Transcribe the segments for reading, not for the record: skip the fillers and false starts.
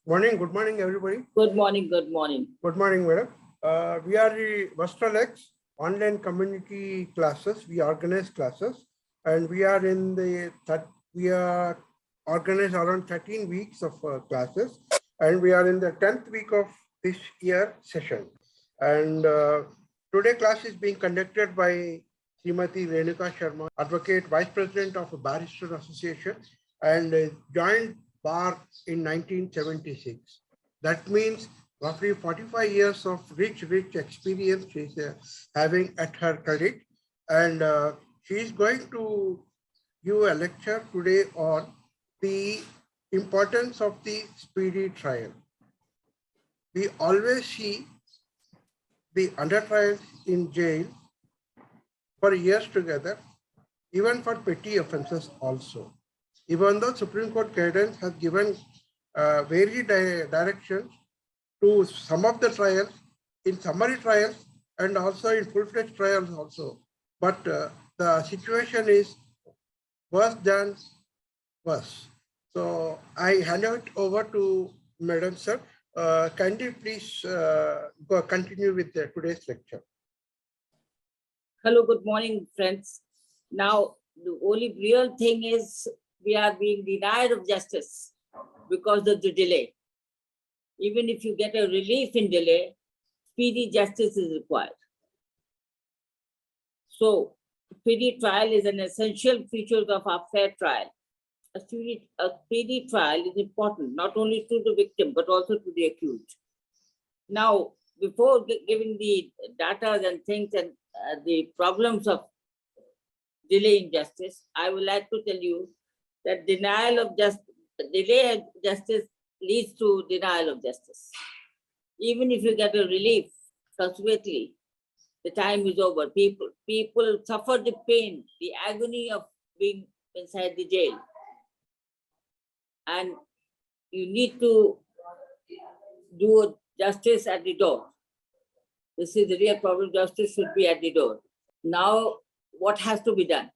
Good morning, everybody. Good morning, good morning. Good morning, madam. We are the Vestralex online community classes. We organize classes, and we are in we are organized around 13 weeks of classes, and we are in the 10th week of this year session. And today class is being conducted by Srimati Renuka Sharma, Advocate Vice President of a Barrister Association, and joined bar in 1976. That means roughly 45 years of rich experience she's having at her credit. And she is going to give a lecture today on the importance of the speedy trial. We always see the under trials in jail for years together, even for petty offenses also. Even though Supreme Court guidance has given varied directions to some of the trials, in summary trials, and also in full-fledged trials also. But the situation is worse than worse. So I hand it over to Madam Sir. Can you please continue with today's lecture? Hello, good morning, friends. Now, the only real thing is we are being denied of justice because of the delay. Even if you get a relief in delay, speedy justice is required. So, speedy trial is an essential feature of our fair trial. A speedy trial is important not only to the victim but also to the accused. Now, before giving the data and things and the problems of delaying justice, I would like to tell you that delay of justice leads to denial of justice. Even if you get a relief subsequently, the time is over. People suffer the pain, the agony of being inside the jail. And you need to do justice at the door. This is the real problem. Justice should be at the door. Now, what has to be done?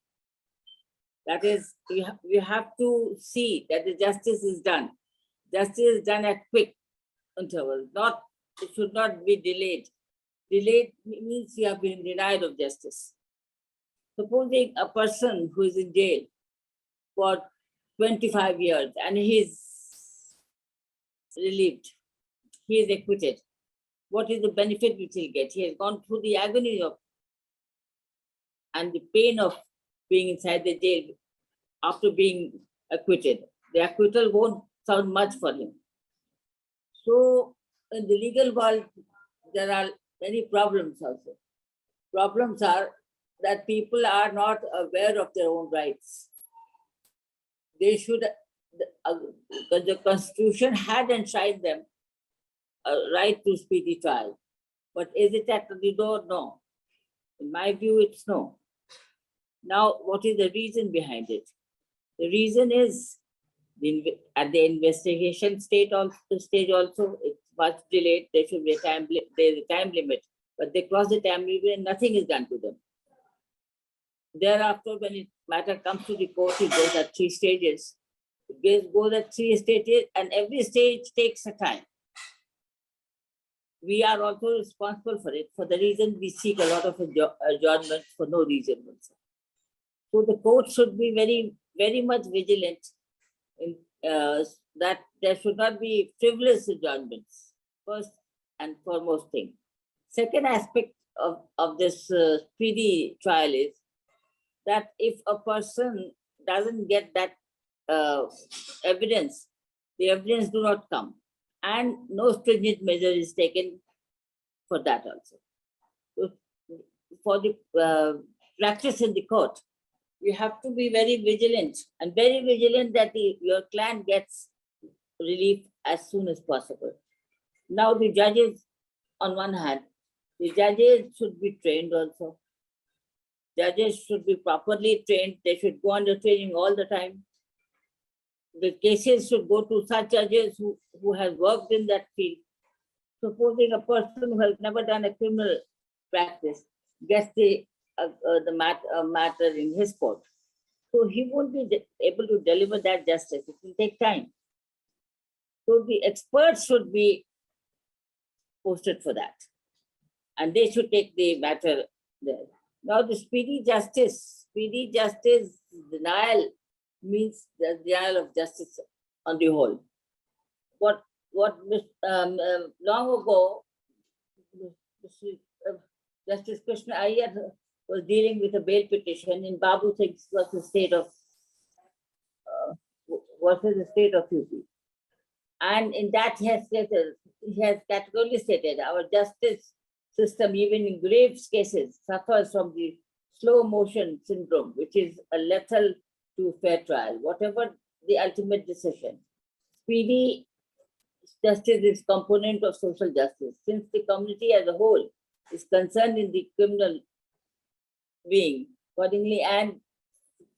That is, we have to see that the justice is done. Justice is done at quick intervals. It should not be delayed. Delayed means you have been denied of justice. Supposing a person who is in jail for 25 years and he is relieved, he is acquitted. What is the benefit which he'll get? He has gone through the agony of and the pain of being inside the jail after being acquitted. The acquittal won't sound much for him. So in the legal world, there are many problems also. Problems are that people are not aware of their own rights. They should, the Constitution had enshrined them a right to speedy trial. But is it at the door? No. In my view, it's no. Now, what is the reason behind it? The reason is at the investigation stage also, it's much delayed. There should be a time limit, but they cross the time limit and nothing is done to them. Thereafter, when the matter comes to the court, it goes at 3 stages. It goes at 3 stages, and every stage takes a time. We are also responsible for it. For the reason we seek a lot of adjournments for no reason. So the court should be very much vigilant in that there should not be frivolous adjournments, first and foremost thing. Second aspect of this speedy trial is that if a person doesn't get that evidence, the evidence do not come, and no stringent measure is taken for that also. So for the practice in the court, you have to be very vigilant that your client gets relief as soon as possible. Now the judges, on one hand, the judges should be trained also. Judges should be properly trained. They should go under training all the time. The cases should go to such judges who have worked in that field. Supposing a person who has never done a criminal practice gets the matter in his court, so he won't be able to deliver that justice. It will take time. So the experts should be posted for that. And they should take the matter there. Now the speedy justice denial means the denial of justice on the whole. What long ago, Justice Krishna Iyer was dealing with a bail petition in Babu Singh versus the state of UP. And in that he has categorically stated our justice system, even in grave cases, suffers from the slow motion syndrome, which is a lethal to fair trial, whatever the ultimate decision. Speedy justice is component of social justice. Since the community as a whole is concerned in the criminal being accordingly and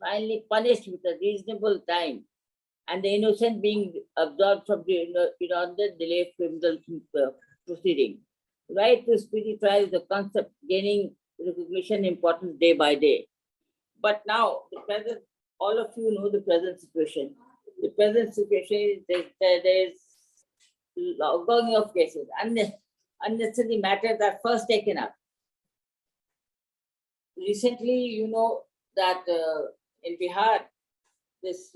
finally punished with a reasonable time, and the innocent being absolved from the delayed criminal proceeding. Right to speedy trial is a concept gaining recognition importance day by day. But now, the present, all of you know the present situation. The present situation is that there is going of cases, unnecessary matters are first taken up. Recently, you know that in Bihar, this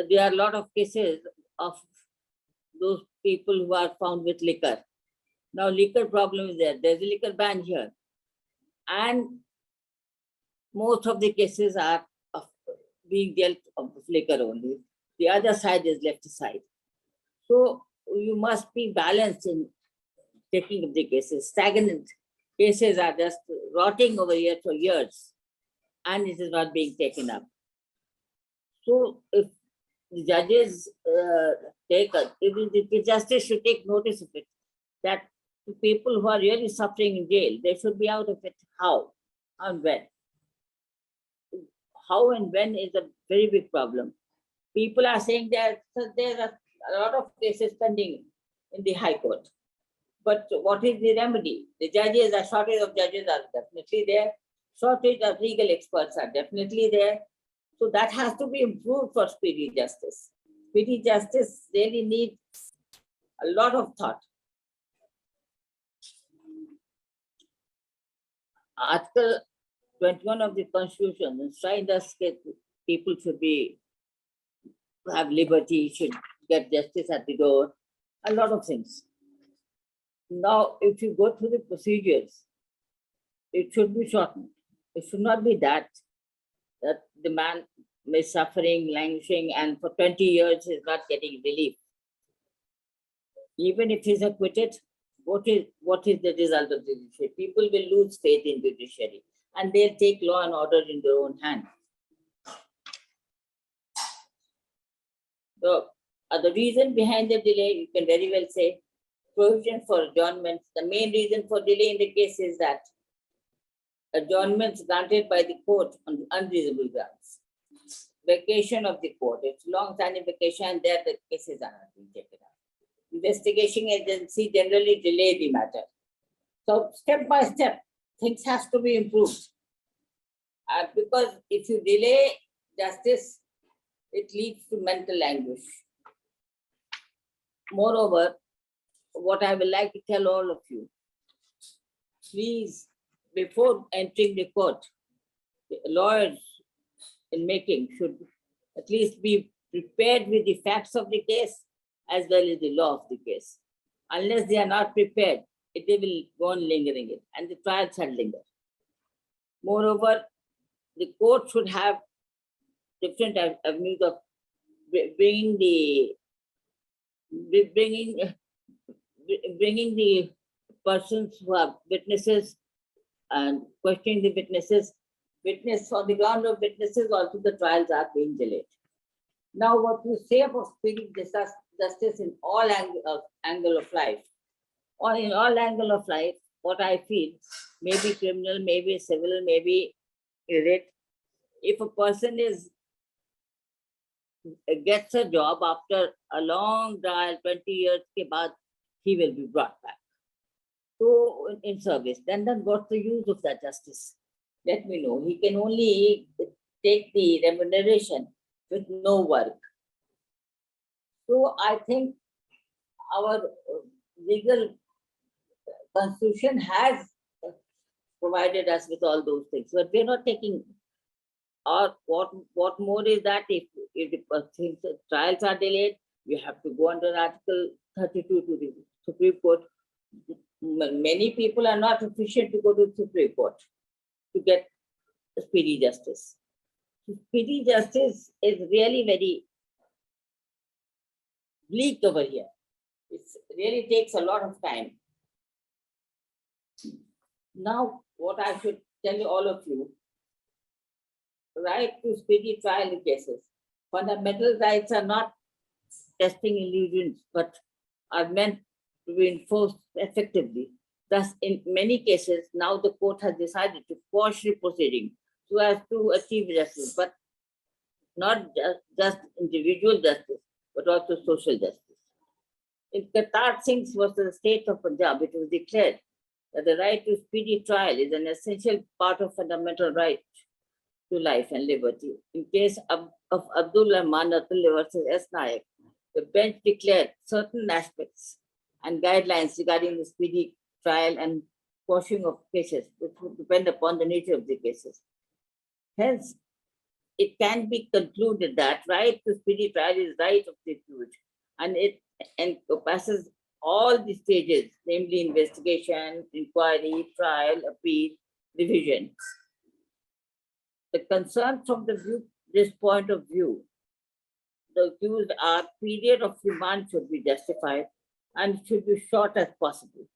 there are a lot of cases of those people who are found with liquor. Now, liquor problem is there. There's a liquor ban here. And most of the cases are of being dealt of liquor only. The other side is left aside. So you must be balanced in taking of the cases. Stagnant cases are just rotting over here for years, and it is not being taken up. So if the judges if the justice should take notice of it, that the people who are really suffering in jail, they should be out of it. How and when? How and when is a very big problem. People are saying that there are a lot of cases pending in the High Court. But what is the remedy? The judges, a shortage of judges are definitely there. Shortage of legal experts are definitely there. So that has to be improved for speedy justice. Speedy justice really needs a lot of thought. Article 21 of the Constitution enshrines us that people should have liberty, should get justice at the door, a lot of things. Now, if you go through the procedures, it should be shortened. It should not be that the man is suffering, languishing, and for 20 years is not getting relief. Even if he's acquitted, what is the result of the judiciary? People will lose faith in judiciary, and they'll take law and order in their own hand. So, the reason behind the delay, you can very well say, provision for adjournments. The main reason for delay in the case is that adjournments granted by the court on unreasonable grounds. Vacation of the court. It's long-standing vacation, and there the cases are not being taken up. Investigation agency generally delay the matter. So step by step, things has to be improved. Because if you delay justice, it leads to mental anguish. Moreover, what I would like to tell all of you, please, before entering the court, the lawyers in making should at least be prepared with the facts of the case as well as the law of the case. Unless they are not prepared, they will go on lingering it, and the trial shall linger. Moreover, the court should have different avenues of bringing the persons who are witnesses and questioning the witnesses. Witness on the ground of witnesses, also the trials are being delayed. Now, what you say about speedy justice in all angle of life, or in all angle of life, what I feel, maybe criminal, maybe civil, maybe irate. If a person gets a job after a long trial, 20 years ke baad, he will be brought back to in service. Then what's the use of that justice? let me know. He can only take the remuneration with no work. So I think our legal constitution has provided us with all those things, but we're not taking. Or what more is that if the trials are delayed, we have to go under Article 32 to the Supreme Court. Many people are not efficient to go to the Supreme Court to get speedy justice. Speedy justice is really very bleak over here. It really takes a lot of time. Now, what I should tell you, all of you, right to speedy trial in cases. Fundamental rights are not testing illusions, but are meant to be enforced effectively. Thus, in many cases, now the court has decided to quash the proceeding so as to achieve justice, but not just individual justice, but also social justice. In Qatar Singh versus the state of Punjab, it was declared that the right to speedy trial is an essential part of fundamental right to life and liberty. In case of Abdul Rahman versus S. Nayak, the bench declared certain aspects and guidelines regarding the speedy trial and quashing of cases, which would depend upon the nature of the cases. Hence, it can be concluded that right to speedy trial is right of the accused, and it encompasses all the stages, namely investigation, inquiry, trial, appeal, revision. The concern from this point of view, the accused are period of remand should be justified and should be short as possible.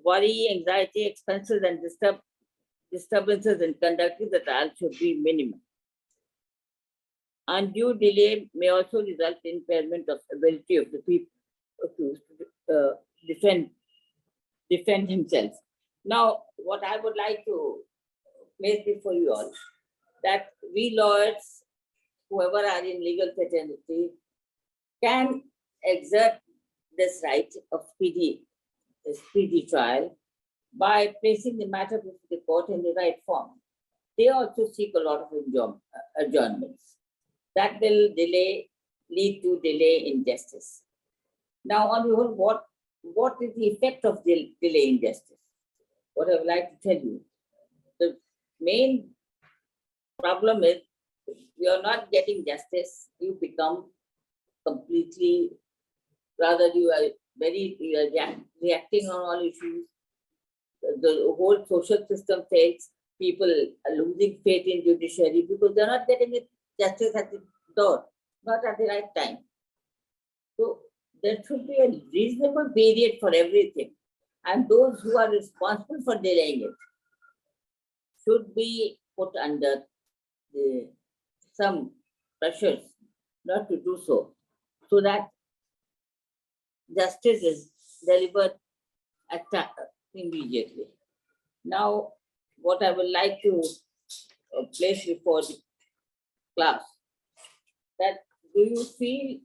Worry, anxiety, expenses, and disturbances in conducting the trial should be minimum. Undue delay may also result in impairment of ability of the people accused to defend himself. Now, what I would like to place before you all, that we lawyers, whoever are in legal fraternity, can exert this right of speedy trial by placing the matter before the court in the right form. They also seek a lot of adjournments. That will lead to delay in justice. Now, on the whole, what is the effect of delay in justice? What I would like to tell you, the main problem is you are not getting justice. You become completely, rather you are reacting on all issues. The whole social system fails. People are losing faith in judiciary because they're not getting it justice at the door, not at the right time. So there should be a reasonable period for everything. And those who are responsible for delaying it should be put under some pressures not to do so that justice is delivered immediately. Now, what I would like to place before the class, that do you feel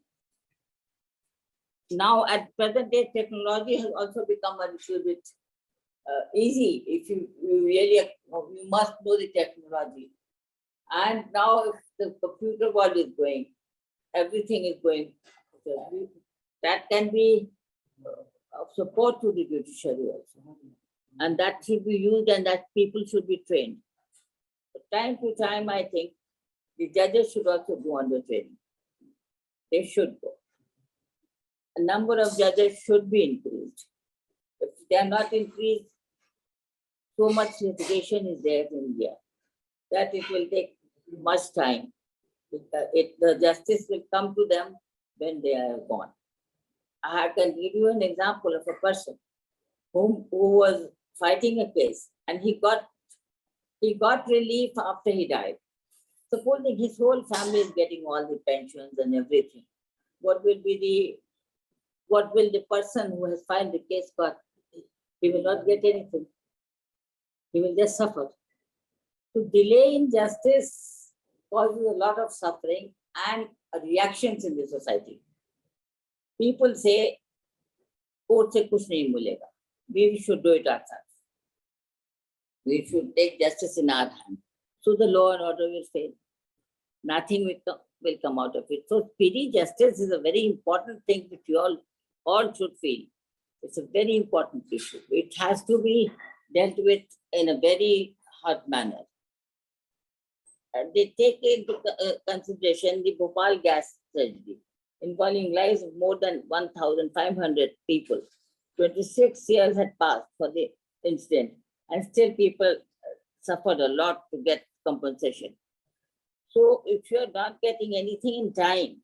now at present day technology has also become a little bit easy if you really, you must know the technology. And now if the computer world is going, everything is going, that can be of support to the judiciary also. And that should be used and that people should be trained. But time to time, I think the judges should also go under training. They should go. A number of judges should be increased. If they are not increased, so much litigation is there in India that it will take much time. The justice will come to them when they are gone. I can give you an example of a person who was fighting a case and he got relief after he died. Supposing his whole family is getting all the pensions and everything, what will the person who has filed the case got? He will not get anything. He will just suffer. To delay in justice causes a lot of suffering and reactions in the society. People say, court se kuch nahi milega. We should do it ourselves. We should take justice in our hand. So the law and order will fail. Nothing will come out of it. So speedy justice is a very important thing which you all should feel. It's a very important issue. It has to be dealt with in a very hot manner. They take into consideration the Bhopal gas tragedy, involving lives of more than 1,500 people. 26 years had passed for the incident, and still people suffered a lot to get compensation. So if you're not getting anything in time,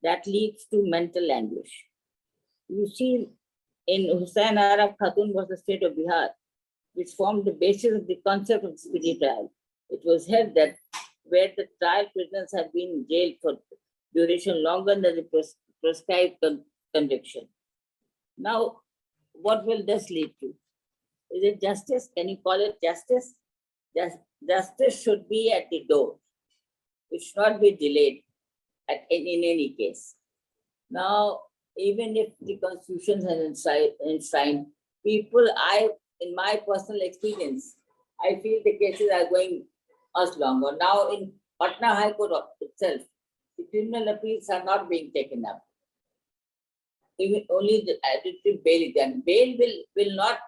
that leads to mental anguish. You see, in Hussain Arab Khatun was the state of Bihar, which formed the basis of the concept of speedy trial. It was held that where the trial prisoners have been jailed for duration longer than the prescribed conviction. Now, what will this lead to? Is it justice? Can you call it justice? Justice should be at the door. It should not be delayed in any case. Now, even if the Constitution has enshrined people, in my personal experience, I feel the cases are going much longer. Now, in Patna High Court itself, the criminal appeals are not being taken up. Even only the additive bail is done. Bail will not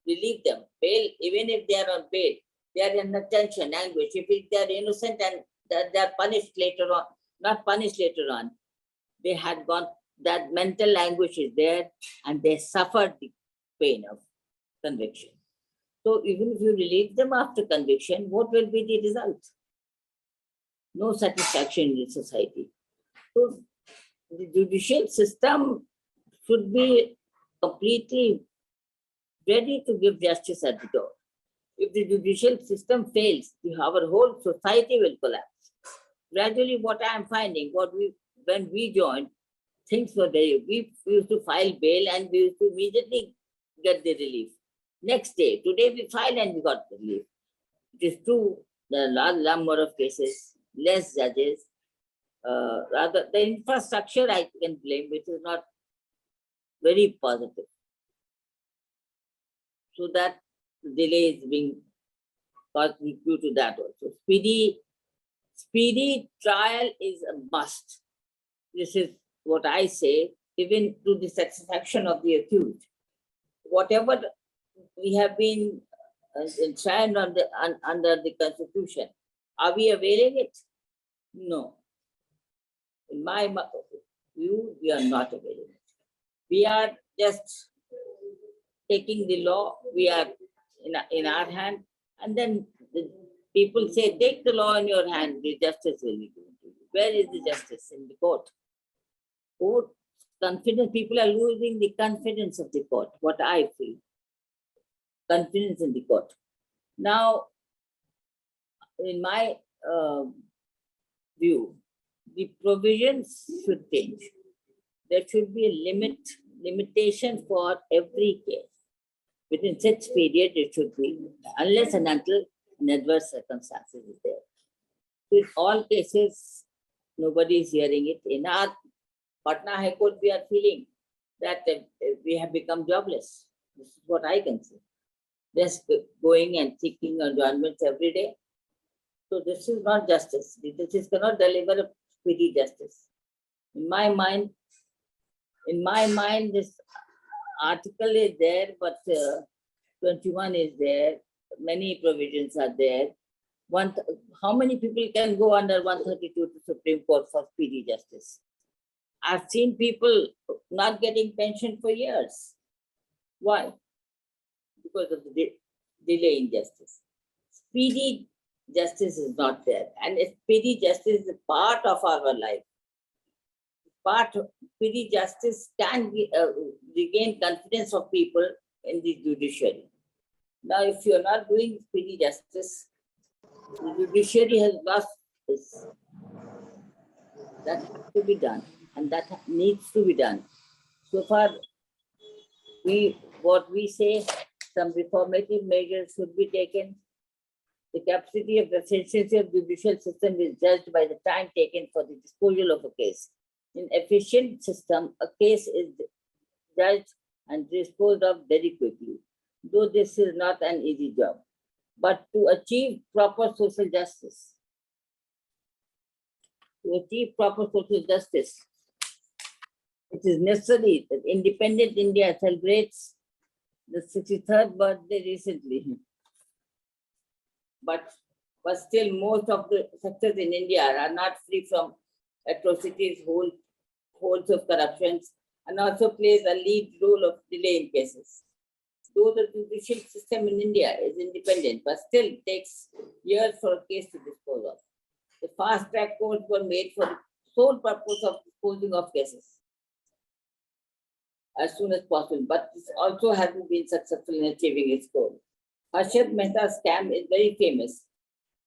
relieve them. Bail, even if they are on bail, they are in tension, anguish. If they are innocent and they are punished later on, not punished later on, they had gone, that mental anguish is there and they suffered the pain of conviction. So even if you relieve them after conviction, what will be the result? No satisfaction in the society. So the judicial system should be completely ready to give justice at the door. If the judicial system fails, our whole society will collapse. Gradually, what I am finding, when we joined, things were very, we used to file bail and we used to immediately get the relief. Next day, today we filed and we got relief. It is true, there are a large number of cases, less judges, rather the infrastructure I can blame, which is not very positive. So that delay is being caused due to that also. Speedy trial is a must. This is what I say, even to the satisfaction of the accused. Whatever we have been enshrined under the Constitution, are we availing it? No. In my view, we are not availing it. We are just taking the law, we are in our hand, and then the people say, take the law in your hand, the justice will be given to you. Where is the justice? In the court. Court confidence, people are losing the confidence of the court, what I feel. Confidence in the court. Now, in my view, the provisions should change. There should be a limitation for every case. Within such period, it should be, unless and until an adverse circumstances is there. So in all cases, nobody is hearing it. In our Patna High Court, we are feeling that we have become jobless. This is what I can say. Just going and seeking adjournments every day. So this is not justice. This cannot deliver a speedy justice. In my mind, this article is there, but 21 is there. Many provisions are there. How many people can go under 132 to Supreme Court for speedy justice? I've seen people not getting pension for years. Why? Because of the delay in justice. Speedy justice is not there. And speedy justice is a part of our life. Speedy justice can regain confidence of people in the judiciary. Now, if you're not doing speedy justice, the judiciary has lost this. That has to be done, and that needs to be done. So far, what we say, some reformative measures should be taken. The capacity of the efficiency of the judicial system is judged by the time taken for the disposal of a case. In efficient system, a case is judged and disposed of very quickly. though this is not an easy job. But to achieve proper social justice, it is necessary that independent India celebrates the 63rd birthday recently. But still most of the sectors in India are not free from atrocities, holes of corruptions, and also plays a lead role of delay in cases. Though the judicial system in India is independent, but still takes years for a case to dispose of. The fast-track courts were made for the sole purpose of disposing of cases as soon as possible, but this also hasn't been successful in achieving its goal. Harshad Mehta's scam is very famous,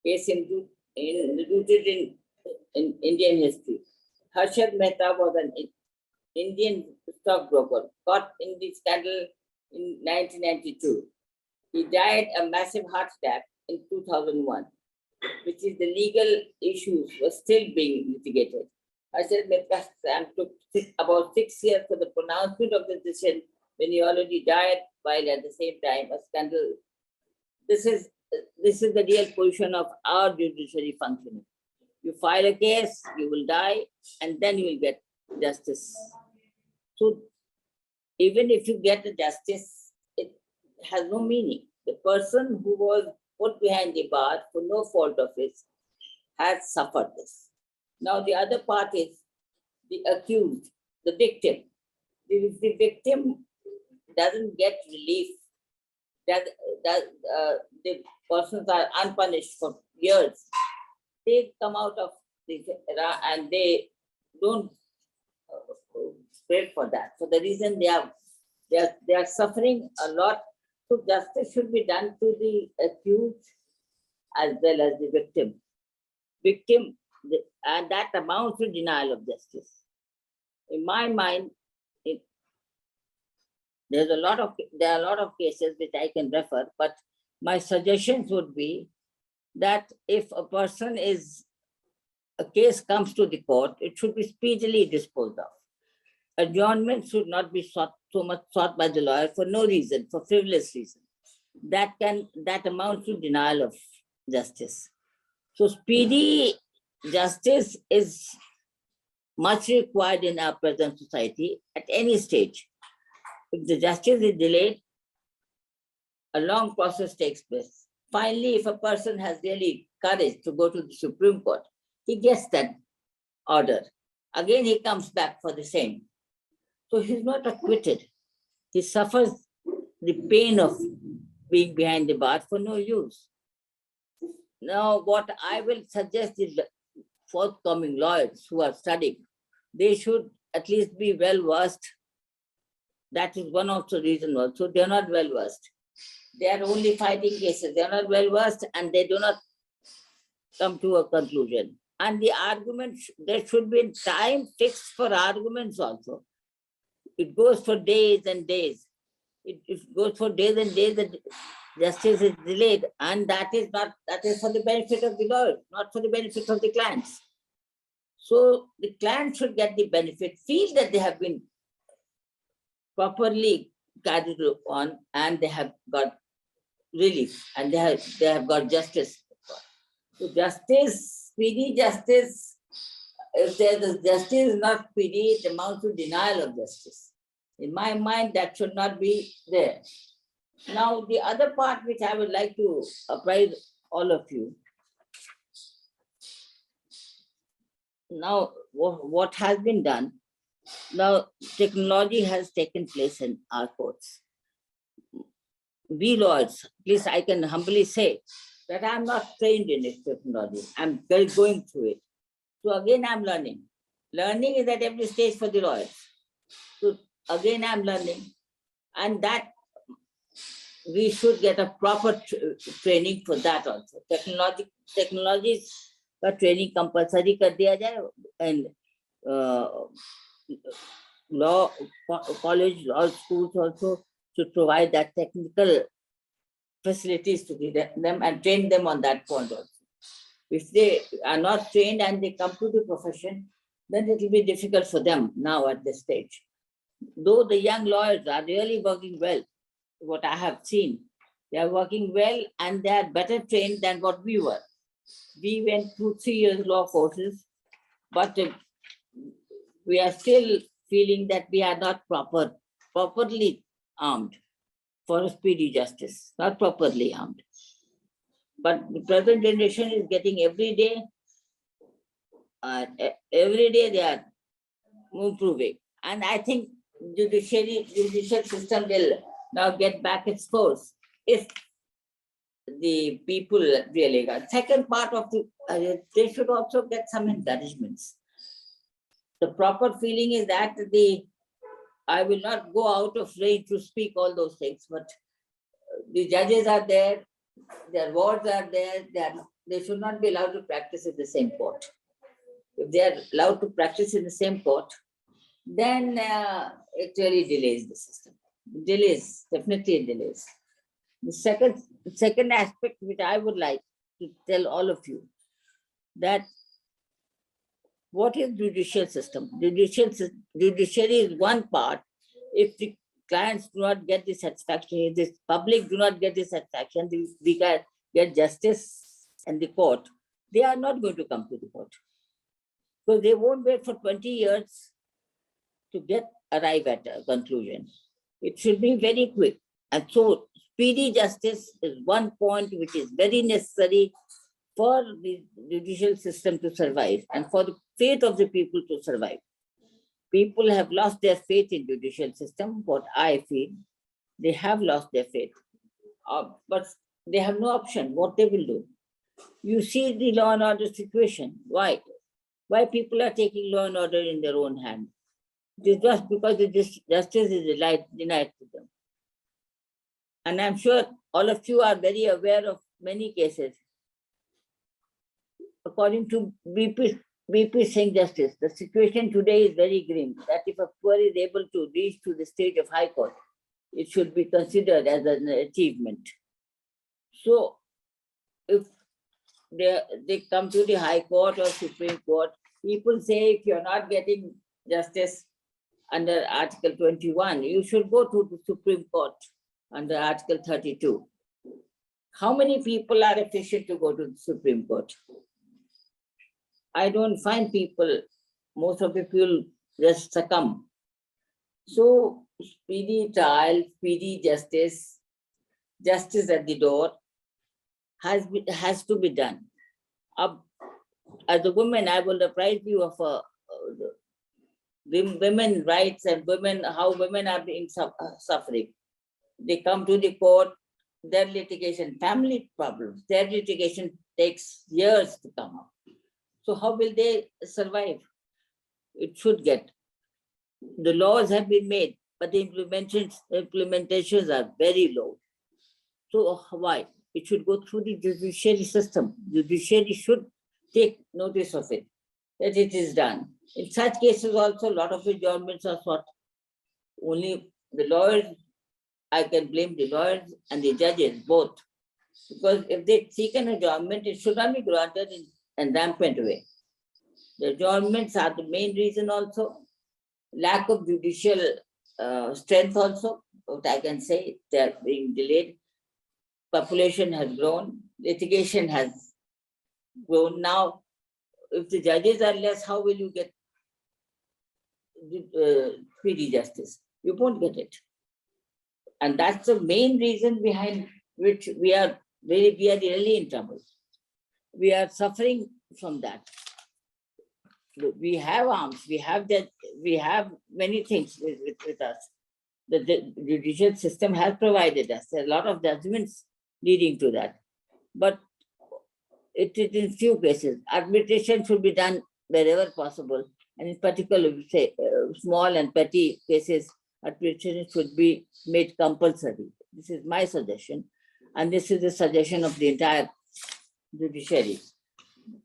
case rooted in Indian history. Harshad Mehta was an Indian stockbroker caught in the scandal in 1992. He died a massive heart attack in 2001, which is the legal issues were still being litigated. Harshad Mehta's scam took about 6 years for the pronouncement of the decision when he already died, while at the same time a scandal. This is the real position of our judiciary functioning. You file a case, you will die, and then you will get justice. So even if you get the justice, it has no meaning. The person who was put behind the bar for no fault of his has suffered this. Now the other part is the accused, the victim. If the victim doesn't get relief, the persons are unpunished for years, they come out of this era and they don't pray for that. For the reason they are suffering a lot. So justice should be done to the accused as well as the victim. And that amounts to denial of justice. In my mind, there are a lot of cases which I can refer, but my suggestions would be that if a case comes to the court, it should be speedily disposed of. Adjournment should not be so much sought by the lawyer for no reason, for frivolous reason. That amounts to denial of justice. So speedy justice is much required in our present society at any stage. If the justice is delayed, a long process takes place. Finally, if a person has really courage to go to the Supreme Court, he gets that order. Again, he comes back for the same. So he's not acquitted. He suffers the pain of being behind the bar for no use. Now, what I will suggest is that forthcoming lawyers who are studying, they should at least be well versed. That is one of the reasons also. They are not well versed. They are only fighting cases. They are not well versed and they do not come to a conclusion. And the argument, there should be time fixed for arguments also. It goes for days and days. It goes for days and days and justice is delayed. And that is for the benefit of the lawyer, not for the benefit of the clients. So the client should get the benefit, feel that they have been properly carried on and they have got relief and they have got justice. So justice, speedy justice, if the justice is not speedy, it amounts to denial of justice. In my mind, that should not be there. Now, the other part which I would like to apprise all of you. Now, what has been done? Now, technology has taken place in our courts. We lawyers, at least I can humbly say that I'm not trained in this technology. I'm going through it. So again, I'm learning. Learning is at every stage for the lawyers. So again, I'm learning. And that we should get a proper training for that also. Technology का training compulsory कर दिया जाए and law college, law schools also should provide that technical facilities to them and train them on that point also. If they are not trained and they come to the profession, then it will be difficult for them now at this stage. Though the young lawyers are really working well, what I have seen. They are working well and they are better trained than what we were. We went through 3 years law courses, but we are still feeling that we are not properly armed for a speedy justice, not properly armed. But the present generation is getting every day they are improving. And I think judicial system will now get back its course if the people really got. Second part of they should also get some encouragements. The proper feeling is that I will not go out of range to speak all those things, but the judges are there, their wards are there, they should not be allowed to practice in the same court. If they are allowed to practice in the same court, then it really delays the system. Definitely it delays. The second aspect which I would like to tell all of you, that what is judicial system? Judiciary is one part. If the clients do not get the satisfaction, if the public do not get the satisfaction, we can get justice in the court, they are not going to come to the court. So they won't wait for 20 years to arrive at a conclusion. It should be very quick. And so speedy justice is one point which is very necessary for the judicial system to survive and for the faith of the people to survive. People have lost their faith in judicial system, what I feel. They have lost their faith. But they have no option, what they will do. You see the law and order situation. Why? Why people are taking law and order in their own hand? It is just because the justice is denied to them. And I'm sure all of you are very aware of many cases. According to BP Singh Justice, the situation today is very grim, that if a poor is able to reach to the stage of High Court, it should be considered as an achievement. So if they come to the High Court or Supreme Court, people say if you're not getting justice under Article 21, you should go to the Supreme Court under Article 32. How many people are efficient to go to the Supreme Court? I don't find people, most of the people just succumb. So speedy trial, speedy justice at the door has to be done. As a woman, I will apprise you of women rights and how women are being suffering. They come to the court, their litigation, family problems, their litigation takes years to come up. So how will they survive? It should get. The laws have been made, but the implementations are very low. So why? It should go through the judiciary system. Judiciary should take notice of it, that it is done. In such cases also, a lot of adjournments are sought. Only the lawyers, I can blame the lawyers and the judges, both. Because if they seek an adjournment, it should not be granted in a rampant way. The adjournments are the main reason also. Lack of judicial strength also, what I can say, they are being delayed. Population has grown, litigation has grown. Now, if the judges are less, how will you get speedy justice? You won't get it. And that's the main reason behind which we are really in trouble. We are suffering from that. We have arms, we have many things with us. The judicial system has provided us a lot of judgments leading to that. But it is in few cases. Arbitration should be done wherever possible. And in particular, say, small and petty cases, arbitration should be made compulsory. This is my suggestion. And this is the suggestion of the entire judiciary.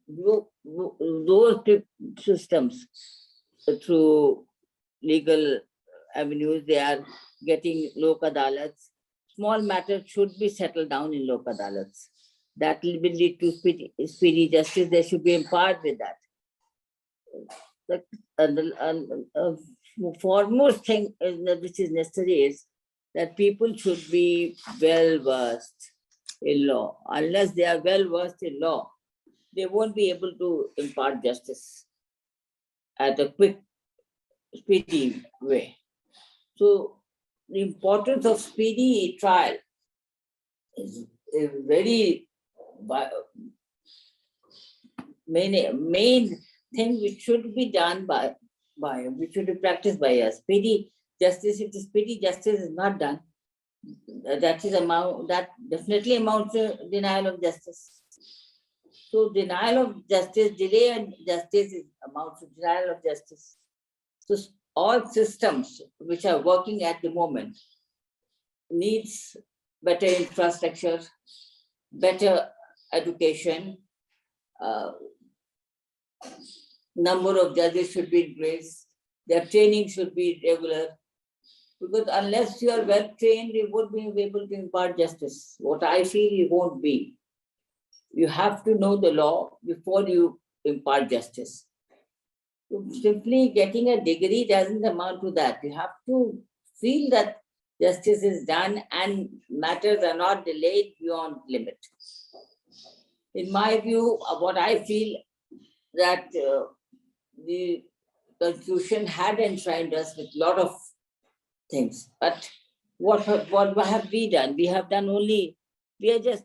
Those systems, through legal avenues, they are getting lok adalats. Small matters should be settled down in lok adalats. That will lead to speedy justice. They should be empowered with that. The foremost thing which is necessary is that people should be well versed in law. Unless they are well versed in law, they won't be able to impart justice at a quick, speedy way. So the importance of speedy trial is a very main thing which should be done which should be practiced by us. Speedy justice, if the speedy justice is not done, that definitely amounts to denial of justice. So denial of justice, delay and justice amounts to denial of justice. So all systems which are working at the moment needs better infrastructure, better education, number of judges should be increased, their training should be regular, because unless you are well trained, you won't be able to impart justice. What I feel, you won't be. You have to know the law before you impart justice. So simply getting a degree doesn't amount to that. You have to feel that justice is done and matters are not delayed beyond limit. In my view, what I feel that the Constitution had enshrined us with a lot of things, but what have we done? We have done only, we are just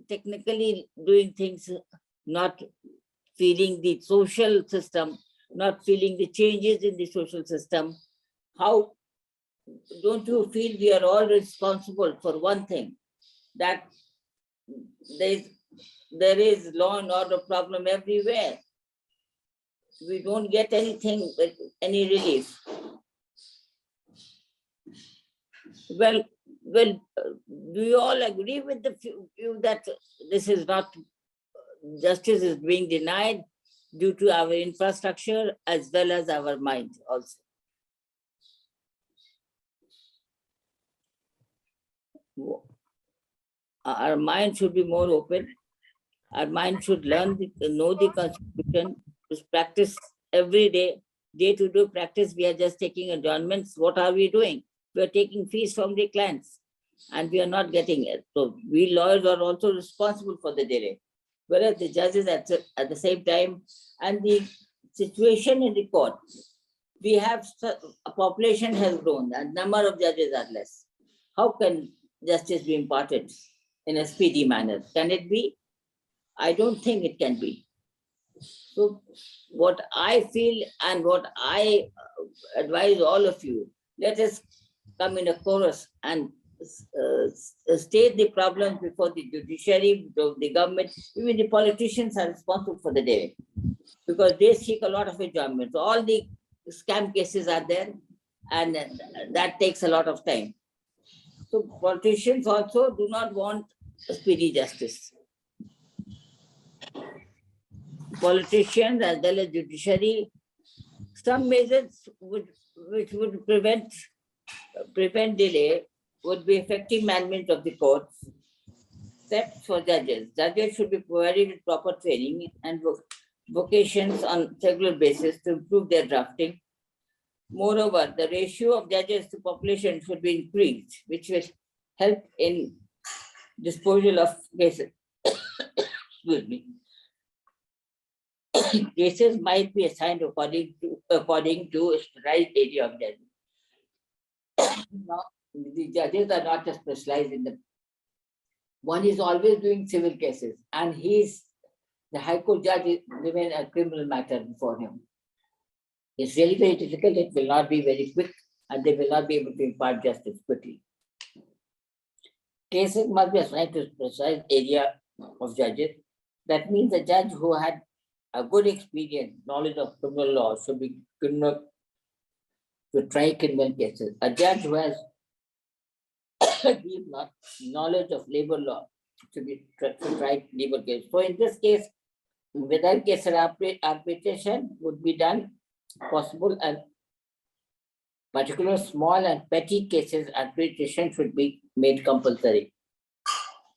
technically doing things, not feeling the social system, not feeling the changes in the social system. How don't you feel we are all responsible for one thing, that there is law and order problem everywhere? We don't get anything, any relief. Well, do you all agree with the view that this is not, justice is being denied due to our infrastructure as well as our mind also? Our mind should be more open. Our mind should know the Constitution, to practice every day, day-to-day practice. We are just taking adjournments. What are we doing? We are taking fees from the clients and we are not getting it. So we lawyers are also responsible for the delay, whereas the judges at the same time. And the situation in the court, we have a population has grown, the number of judges are less. How can justice be imparted in a speedy manner? Can it be? I don't think it can be. So what I feel and what I advise all of you, let us come in a chorus and state the problems before the judiciary, the government. Even the politicians are responsible for the day, because they seek a lot of enjoyment. So all the scam cases are there, and that takes a lot of time. So politicians also do not want speedy justice. Politicians as well as judiciary, some measures which would prevent delay would be effective management of the courts. Steps for judges. Judges should be provided with proper training and vocations on regular basis to improve their drafting. Moreover, the ratio of judges to population should be increased, which will help in disposal of cases. Excuse me. Cases might be assigned according to specialized area of judgment. Now, the judges are not just specialized in the. One is always doing civil cases, and the High Court judge remain a criminal matter before him. It's really very difficult. It will not be very quick, and they will not be able to impart justice quickly. Cases must be assigned to specialized area of judges. That means a judge who had a good experience, knowledge of criminal law should be criminal to try criminal cases. A judge who has deep knowledge of labor law should be to try labor cases. So in this case, whether case arbitration would be done possible, and particular small and petty cases arbitration should be made compulsory.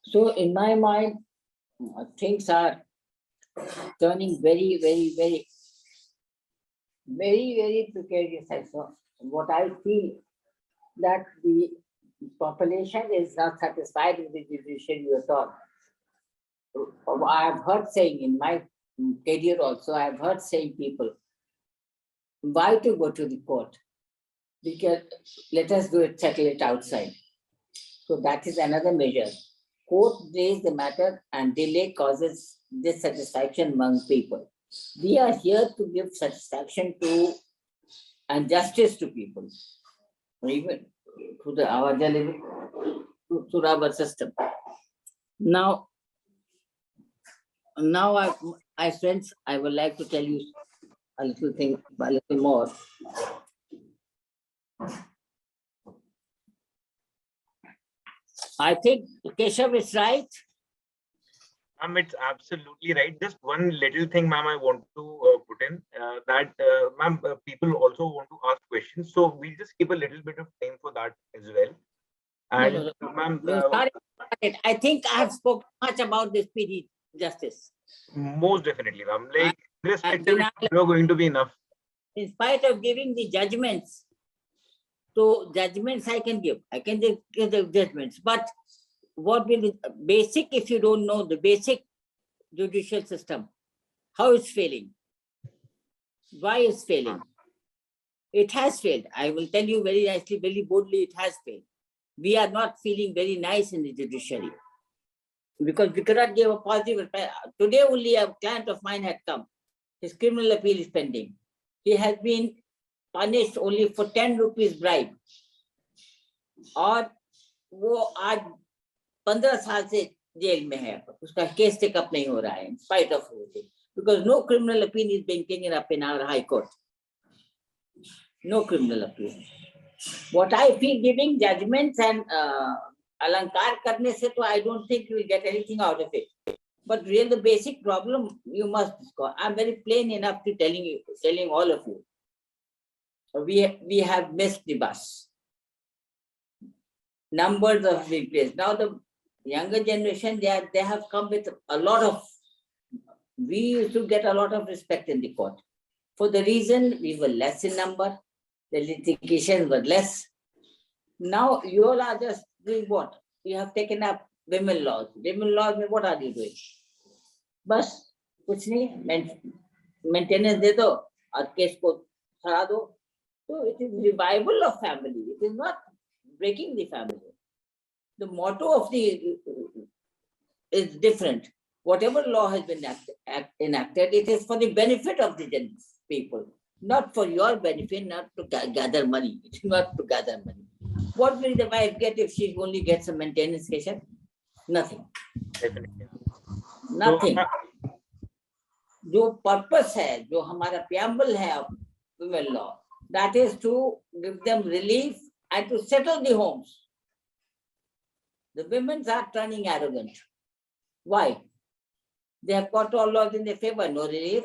So in my mind, things are turning very, very, very, very, very precarious. So what I feel that the population is not satisfied with the judiciary at all. I have heard saying in my career also, I have heard saying people, why to go to the court? Because let us do it, settle it outside. So that is another measure. Court raise the matter and delay causes dissatisfaction among people. We are here to give satisfaction to and justice to people, even to our delivery, to our system. Now, I friends, I would like to tell you a little more. I think Keshav is right. Ma'am, it's absolutely right. Just one little thing, ma'am, I want to put in that, ma'am, people also want to ask questions. So we'll just keep a little bit of time for that as well. And ma'am, Sorry, I think I have spoken much about this Speedy justice. most definitely, ma'am. Like, irrespective, it's not going to be enough. In spite of giving the judgments, so judgments I can give the judgments, but what will the basic, if you don't know the basic judicial system, how it's failing, why it's failing? It has failed. I will tell you very nicely, very boldly, it has failed. We are not feeling very nice in the judiciary because we cannot give a positive reply. Today only a client of mine had come. His criminal appeal is pending. He has been punished only for 10 rupees bribe. और वो आज 15 साल से jail में है, उसका case take up नहीं हो रहा है in spite of everything, because no criminal appeal is being taken up in our high court. No criminal appeal. What I feel, giving judgments and alankar karne se to I don't think you will get anything out of it. But really the basic problem you must discover. I'm very plain enough to telling all of you. We have missed the bus. Numbers of replays. Now the younger generation, they have come with a lot of, we used to get a lot of respect in the court. For the reason we were less in number, the litigation were less. Now you all are just doing what? You have taken up women laws. Women laws, what are you doing? Bas, kuch nahi, maintenance de do, aur case ko chada do. So it is revival of family. It is not breaking the family. The motto of the is different. Whatever law has been enacted, it is for the benefit of the people, not for your benefit, not to gather money. It's not to gather money. What will the wife get if she only gets a maintenance station? Nothing. Definitely. Nothing. जो purpose है, जो हमारा preamble है of women law, that is to give them relief and to settle the homes. The women are turning arrogant. Why? They have got all laws in their favor, no relief.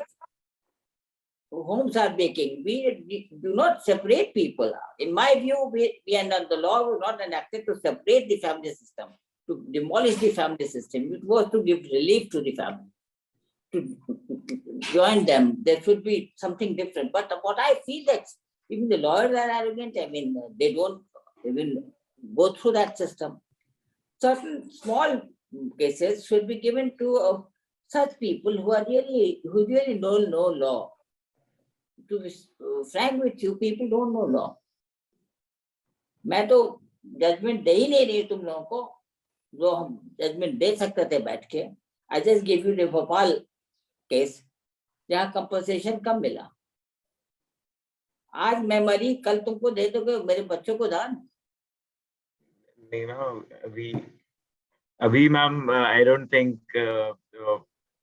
Homes are breaking. We do not separate people. In my view, the law was not enacted to separate the family system, to demolish the family system. It was to give relief to the family, to join them. There should be something different. But what I feel that even the lawyers are arrogant. I mean, they don't even go through that system. Certain small cases should be given to such people who really don't know law. To be frank with you, people don't know law. मैं तो judgment दे ही नहीं रही तुम लोगों को, जो हम judgment दे सकते थे बैठ के. I just give you the Bhopal case, जहाँ compensation कम मिला. आज मैं मरी, कल तुमको दे दोगे मेरे बच्चों को दान? नहीं ना, अभी ma'am, I don't think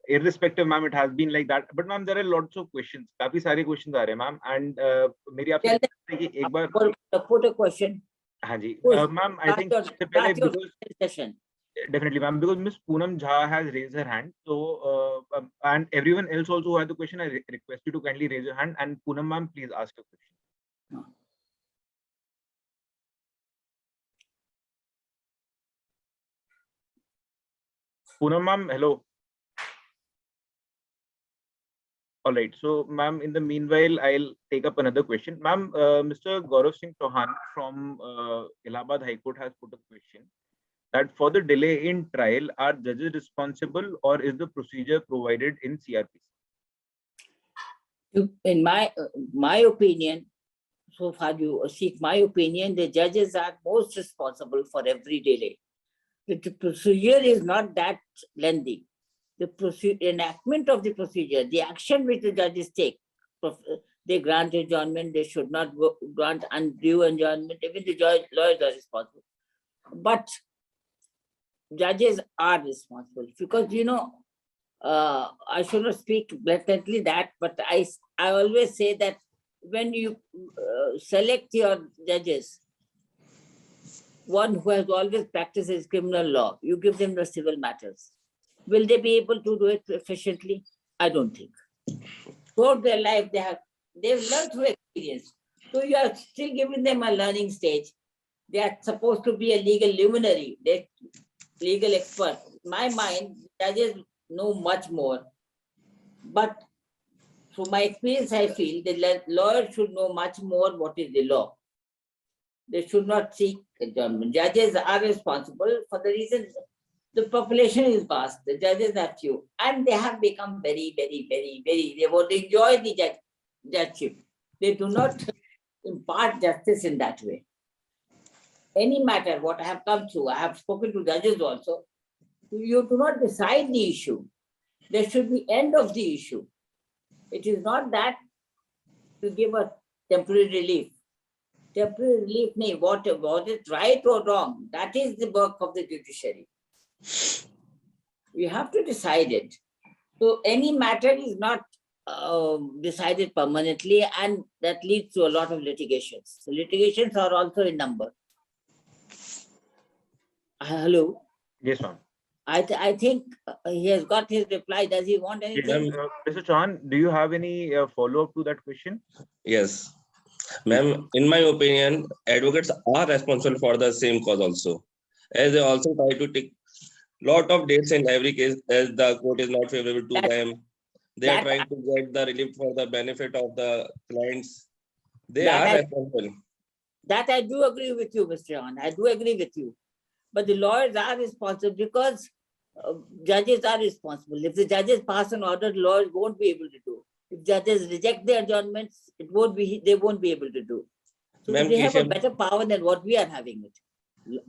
irrespective, ma'am, it has been like that. But ma'am, there are lots of questions. काफी सारे questions आ रहे हैं, ma'am. And मेरी आपसे है कि एक बार put a question. हाँ जी, ma'am, I think सबसे पहले because definitely, ma'am, because Miss Poonam Jha has raised her hand. So and everyone else also who had the question, I request you to kindly raise your hand. And Poonam, ma'am, please ask a question. Poonam, ma'am, hello. All right. So, ma'am, in the meanwhile, I'll take up another question. Ma'am, Mr. Gaurav Singh Chauhan from Allahabad High Court has put a question that for the delay in trial, are judges responsible or is the procedure provided in CRPC? In my opinion, so far you seek my opinion, the judges are most responsible for every delay. The procedure is not that lengthy. The enactment of the procedure, the action which the judges take, they grant adjournment, they should not grant undue adjournment, even the lawyers are responsible. But judges are responsible because, you know, I should not speak blatantly that, but I always say that when you select your judges, one who has always practiced criminal law, you give them the civil matters. Will they be able to do it efficiently? I don't think. Throughout their life, they've learned through experience. So you are still giving them a learning stage. They are supposed to be a legal luminary, they legal expert. In my mind, judges know much more. But from my experience, I feel the lawyer should know much more what is the law. They should not seek adjournment. Judges are responsible for the reason the population is vast, the judges are few, and they have become very, they want to enjoy the judgeship. They do not impart justice in that way. Any matter, what I have come through, I have spoken to judges also, you do not decide the issue. There should be end of the issue. It is not that to give a temporary relief. Temporary relief, what is right or wrong, that is the work of the judiciary. You have to decide it. So any matter is not decided permanently, and that leads to a lot of litigations. So litigations are also in number. Hello? Yes, ma'am. I think he has got his reply. Does he want anything? Mr. Chauhan, do you have any follow-up to that question? Yes. Ma'am, in my opinion, advocates are responsible for the same cause also, as they also try to take lot of dates in every case as the court is not favorable to them. They are trying to get the relief for the benefit of the clients. They are responsible. That I do agree with you, Mr. Chauhan. I do agree with you. But the lawyers are responsible because judges are responsible. If the judges pass an order, the lawyers won't be able to do. If judges reject the adjournments, they won't be able to do. So they have a better power than what we are having it.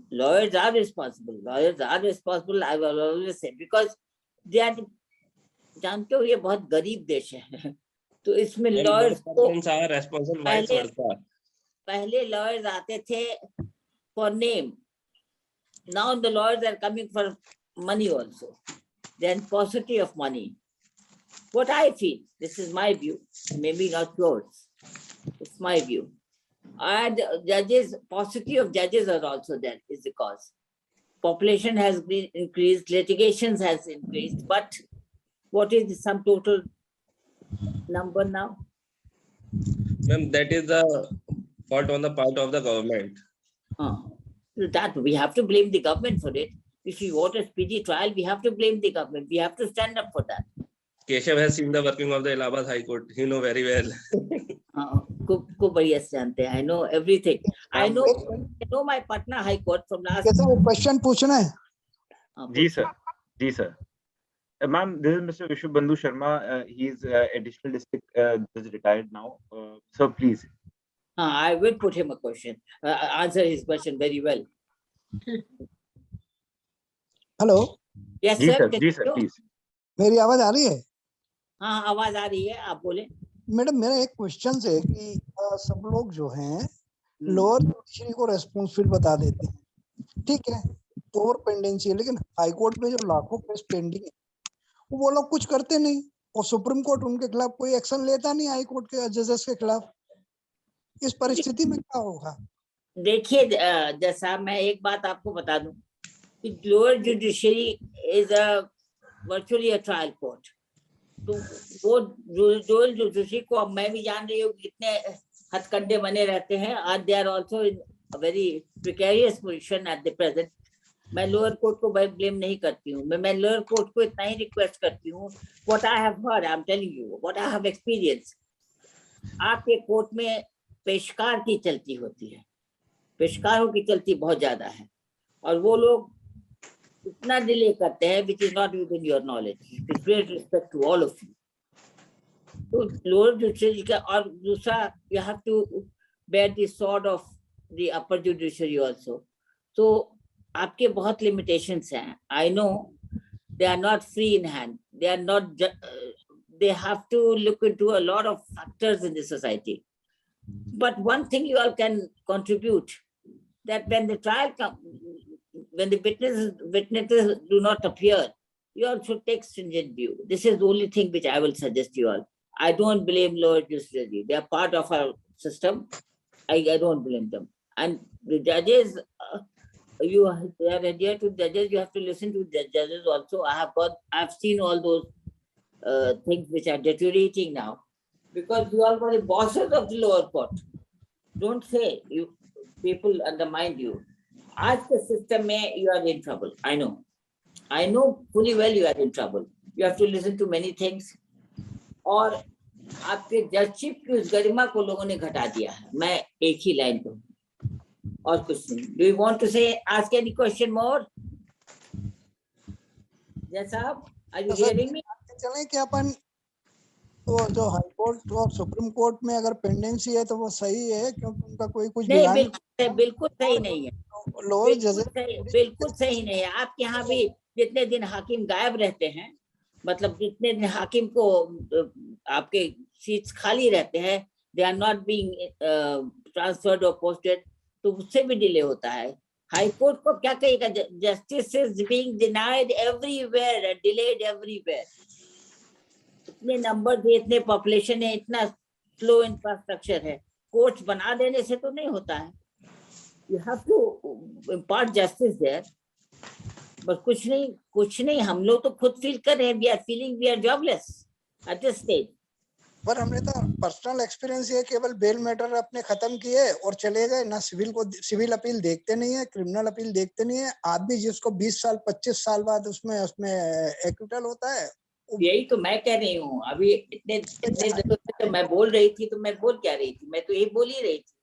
Lawyers are responsible. Lawyers are responsible, I will always say, because they are, जानते हो ये बहुत गरीब देश है, तो इसमें lawyers are responsible vice versa. पहले lawyers आते थे for name. Now the lawyers are coming for money also. Then paucity of money. What I feel, this is my view, maybe not yours. It's my view. And judges, paucity of judges are also there is the cause. Population has been increased, litigations has increased, but what is the sum total number now? Ma'am, that is the fault on the part of the government. That we have to blame the government for it. If we want a speedy trial, we have to blame the government. We have to stand up for that. Keshav has seen the working of the Allahabad High Court. He knows very well. I know everything. I know my Patna High Court from last. Question पूछना है? Ji sir. Ji sir. Ma'am, this is Mr. Vishubandhu Sharma. He is additional district judge retired now. So please. I will put him a question. Answer his question very well. Hello. Yes, Ji sir. Ji sir, please. मेरी आवाज आ रही है? हाँ, आवाज आ रही है, आप बोले। मैडम, मेरा एक क्वेश्चन है कि सब लोग जो हैं लोअर जुडिशरी को रेस्पॉन्सिबल बता देते हैं, ठीक है, ओवर पेंडेंसी है, लेकिन हाई कोर्ट में जो लाखों केस पेंडिंग है वो लोग कुछ करते नहीं, और सुप्रीम कोर्ट उनके खिलाफ कोई एक्शन लेता नहीं हाई कोर्ट के जजेस के खिलाफ। इस परिस्थिति में क्या होगा? देखिए, जैसा मैं एक बात आपको बता दूं कि lower judiciary is virtually a trial court, तो वो जो जुडिशरी को अब मैं भी जान रही हूँ कितने हथकंडे बने रहते हैं, और they are also in a very precarious position at the present, मैं लोअर कोर्ट को ब्लेम नहीं करती हूँ, मैं लोअर कोर्ट को इतना ही रिक्वेस्ट करती हूँ, what I have heard, I am telling you what I have experience. आपके कोर्ट में पेशकार की चलती होती है, पेशकारों की चलती बहुत ज्यादा है, और वो लोग इतना डिले करते हैं which is not within your knowledge, with great respect to all of you. तो लोअर जुडिशरी का, और दूसरा you have to bear the sword of the upper judiciary also. तो आपके बहुत लिमिटेशंस हैं, I know they are not free in hand, they are not, they have to look into a lot of factors in the society. But one thing you all can contribute, that when the trial comes, when the witnesses do not appear, you all should take stringent view. This is the only thing which I will suggest you all. I don't blame lower judiciary. They are part of our system. I don't blame them. And the judges, you are adhere to judges, you have to listen to the judges also. I've seen all those things which are deteriorating now, because you all were the bosses of the lower court. Don't say you people undermine you. आज के system में you are in trouble. I know fully well you are in trouble. You have to listen to many things. और आपके judgeship की उस गरिमा को लोगों ने घटा दिया है। मैं एक ही लाइन कहूँ और कुछ नहीं। Do you want to say, ask any question more? Yes, साहब, are you hearing me? चले कि अपन वो जो हाई कोर्ट और सुप्रीम कोर्ट में अगर पेंडेंसी है तो वो सही है, क्योंकि उनका कोई कुछ नहीं, बिल्कुल सही नहीं है, लोअर जज बिल्कुल सही नहीं है। आपके यहाँ भी जितने दिन हाकिम गायब रहते हैं, मतलब जितने दिन हाकिम को आपके सीट्स खाली रहते हैं, they are not being transferred और पोस्टेड, तो उससे भी डिले होता है। हाई कोर्ट को क्या कहेगा, justice is being denied everywhere and delayed everywhere. इतने नंबर है, इतने पॉपुलेशन है, इतना स्लो इंफ्रास्ट्रक्चर है, कोर्ट्स बना देने से तो नहीं होता है। You have to impart justice there, बस कुछ नहीं हम लोग तो खुद फील कर रहे हैं, we are feeling we are jobless at this stage. पर हमने तो पर्सनल एक्सपीरियंस ये केवल बेल मैटर अपने खत्म किए और चले गए, ना सिविल अपील देखते नहीं है, क्रिमिनल अपील देखते नहीं है। आज भी जिसको 20 साल 25 साल बाद उसमें एक्विटल होता है। यही तो मैं कह रही हूँ, अभी इतने दिनों से तो मैं बोल रही थी, तो मैं बोल क्या रही थी, मैं तो यही बोल ही रही थी।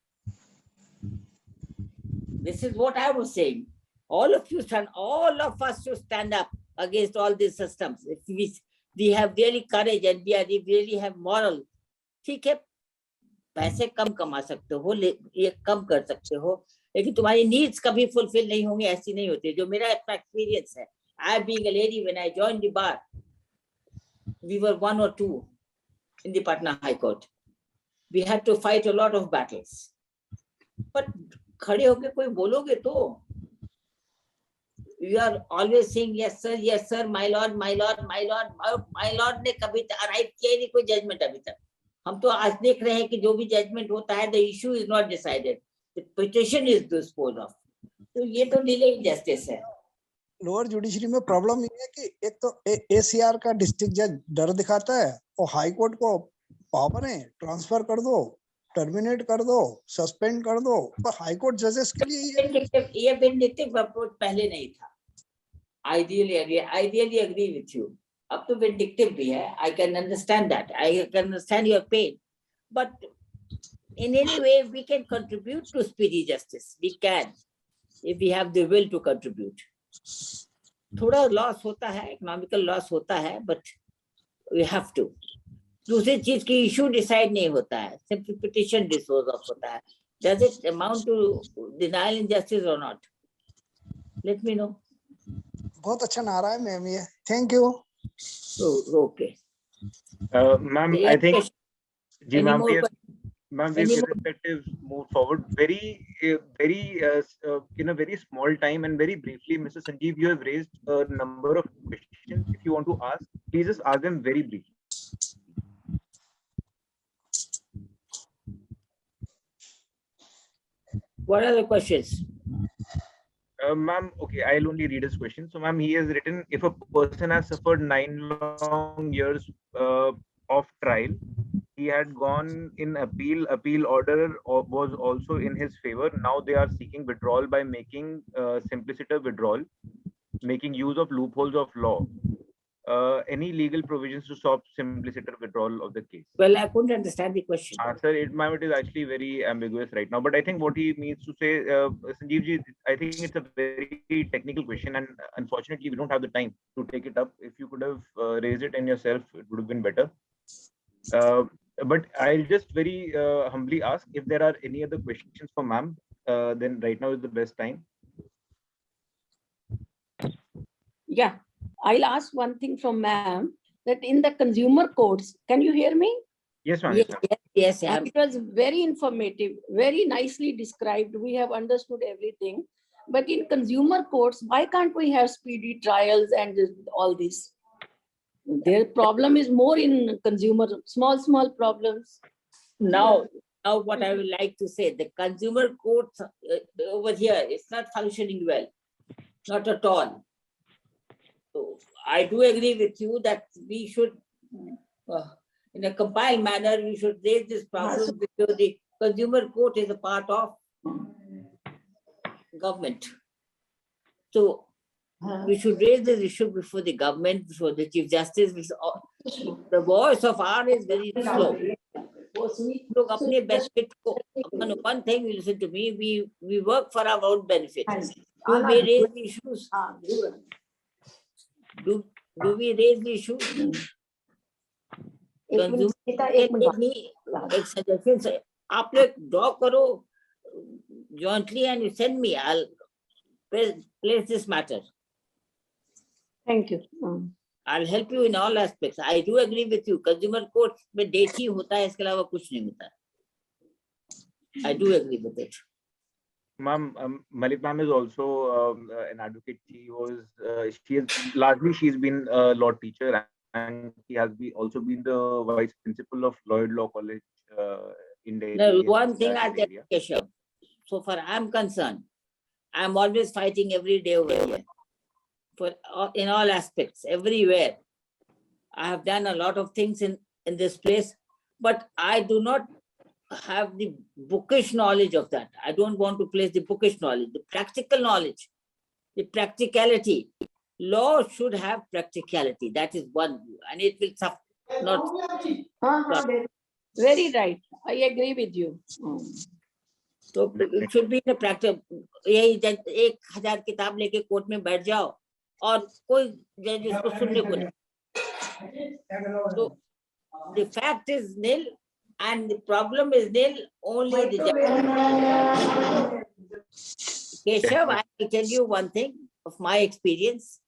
This is what I was saying. All of us should stand up against all these systems. If we have really courage and we really have moral. ठीक है, पैसे कम कमा सकते हो, ये कम कर सकते हो, लेकिन तुम्हारी नीड्स कभी फुलफिल नहीं होंगी, ऐसी नहीं होती। जो मेरा अपना एक्सपीरियंस है, I being a lady, when I joined the bar, we were 1 or 2 in the Patna High Court. We had to fight a lot of battles. But खड़े होके कोई बोलोगे तो, you are always saying yes sir, my lord, my lord, my lord, my lord ने कभी arrive किया ही नहीं कोई जजमेंट अभी तक। हम तो आज देख रहे हैं कि जो भी जजमेंट होता है, the issue is not decided, the petition is disposed of. तो ये तो डिले जस्टिस है। लोअर जुडिशरी में प्रॉब्लम ये है कि एक तो एसीआर का डिस्ट्रिक्ट जज डर दिखाता है, और हाई कोर्ट को पावर है ट्रांसफर कर दो, टर्मिनेट कर दो, सस्पेंड कर दो। पर हाई कोर्ट जजेस के लिए ये विंडिक्टिव अप्रोच पहले नहीं था। आइडियली एग्री विथ यू, अब तो विंडिक्टिव भी है। I can understand that, I can understand your pain, but in any way we can contribute to speedy justice. We can, if we have the will to contribute. थोड़ा loss होता है, economical loss होता है, but we have to. दूसरी चीज की issue decide नहीं होता है, सिंपल पिटिशन डिस्पोज ऑफ होता है। Does it amount to denial injustice or not? Let me know. बहुत अच्छा नारा है मैम ये, thank you. Okay. Ma'am, I think, जी Any ma'am, more ma'am, we've irrespective moved forward very in a very small time and very briefly. Mr. Sanjeev, you have raised a number of questions. If you want to ask, please just ask them very briefly. What are the questions? Ma'am, okay, I'll only read his question. So, ma'am, he has written, if a person has suffered 9 long years of trial he had gone in appeal. Appeal order was also in his favor. Now they are seeking withdrawal by making simpliciter withdrawal, making use of loopholes of law. Any legal provisions to stop simpliciter withdrawal of the case? Well, I couldn't understand the question. Sir, it is actually very ambiguous right now, but I think what he means to say, Sanjeev ji, I think it's a very technical question, and unfortunately, we don't have the time to take it up. If you could have raised it in yourself, it would have been better. But I'll just very humbly ask if there are any other questions for ma'am. Then right now is the best time. Yeah, I'll ask one thing from ma'am, that in the consumer courts, can you hear me? Yes, ma'am. Yes, Yes, ma'am. yes, yes. It was very informative, very nicely described. We have understood everything. But in consumer courts, why can't we have speedy trials and all this? Their problem is more in consumer, small problems. Now what I would like to say, the consumer courts over here, it's not functioning well, not at all. So I do agree with you that we should, in a compiled manner, we should raise this problem because the consumer court is a part of government. So we should raise this issue before the government, before the Chief Justice. The voice of ours is very slow. Look, अपने benefit को, one thing, you listen to me, we work for our own benefit. Do we raise the issues? Do we raise the issues? एक suggestion से आप लोग draw करो jointly and you send me. I'll place this matter. Thank you. I'll help you in all aspects. I do agree with you. Consumer court में date ही होता है, इसके अलावा कुछ नहीं होता. I do agree with it. Ma'am, Malik ma'am is also an advocate. She's been a law teacher, and she has also been the vice principal of Lloyd Law College in Delhi. No, one thing I tell you, Keshav, so far I'm concerned, I'm always fighting every day over here. In all aspects, everywhere. I have done a lot of things in this place, but I do not have the bookish knowledge of that. I don't want to place the bookish knowledge, the practical knowledge, the practicality. Law should have practicality. That is one view, and it will suffer. Not Very right. I agree with you. so it should be the practice. यही 1000 किताब लेके court में बैठ जाओ और कोई जज उसको सुनने को नहीं. So the fact is nil and the problem is nil, only the judge. Keshav, I will tell you one thing of my experience.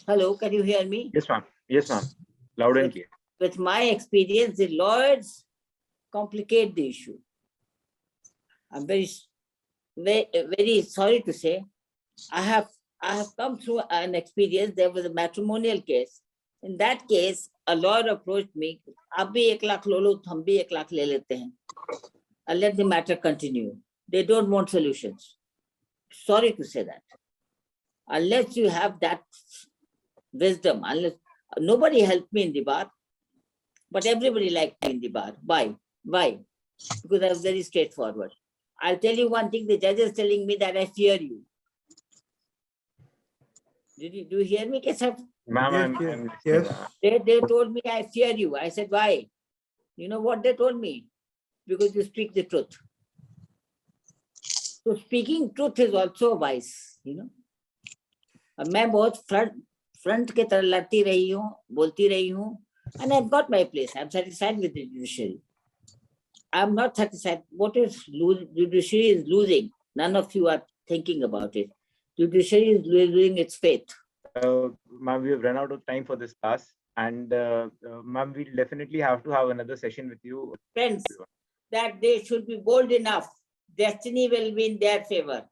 Hello, can you hear me? Yes, ma'am. Yes, ma'am. Loud and clear. With my experience, the lawyers complicate the issue. I'm very sorry to say, I have come through an experience. There was a matrimonial case. In that case, a lawyer approached me. आप भी 1 लाख लो लो, हम भी 1 लाख ले लेते हैं. And let the matter continue. They don't want solutions. Sorry to say that. Unless you have that wisdom, unless nobody helped me in the bar, but everybody liked me in the bar. Why? Because I was very straightforward. I'll tell you one thing, the judge is telling me that I fear you. Do you hear me, Keshav? Ma'am, Yes. They told me I fear you. I said, why? You know what they told me? Because you speak the truth. So speaking truth is also a vice, you know. मैं बहुत front के तरह लड़ती रही हूँ, बोलती रही हूँ, and I've got my place. I'm satisfied with the judiciary. I'm not satisfied. What is judiciary is losing? None of you are thinking about it. Judiciary is losing its faith. Ma'am, we have run out of time for this class, and ma'am, we'll definitely have to have another session with you. Friends, that they should be bold enough. Destiny will be in their favor.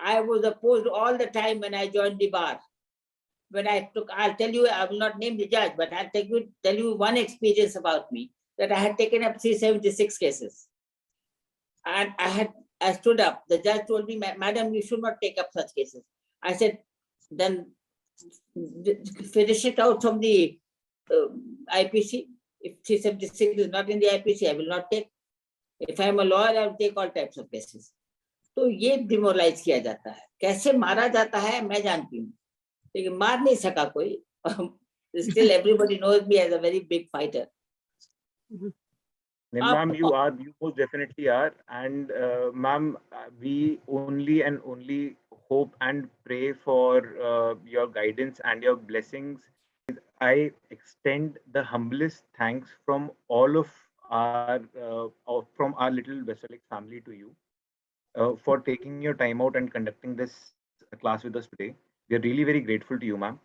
I was opposed all the time when I joined the bar. I'll tell you, I will not name the judge, but I'll tell you one experience about me, that I had taken up 376 cases. And I stood up. The judge told me, madam, you should not take up such cases. I said, then finish it out from the IPC. If 376 is not in the IPC, I will not take. If I am a lawyer, I will take all types of cases. तो ये demoralise किया जाता है. कैसे मारा जाता है मैं जानती हूँ, लेकिन मार नहीं सका कोई. Still everybody knows me as a very big fighter. Ma'am, you most definitely are. And ma'am, we only and only hope and pray for your guidance and your blessings. I extend the humblest thanks from all of from our little Vestralex family to you for taking your time out and conducting this class with us today. We are really very grateful to you, ma'am.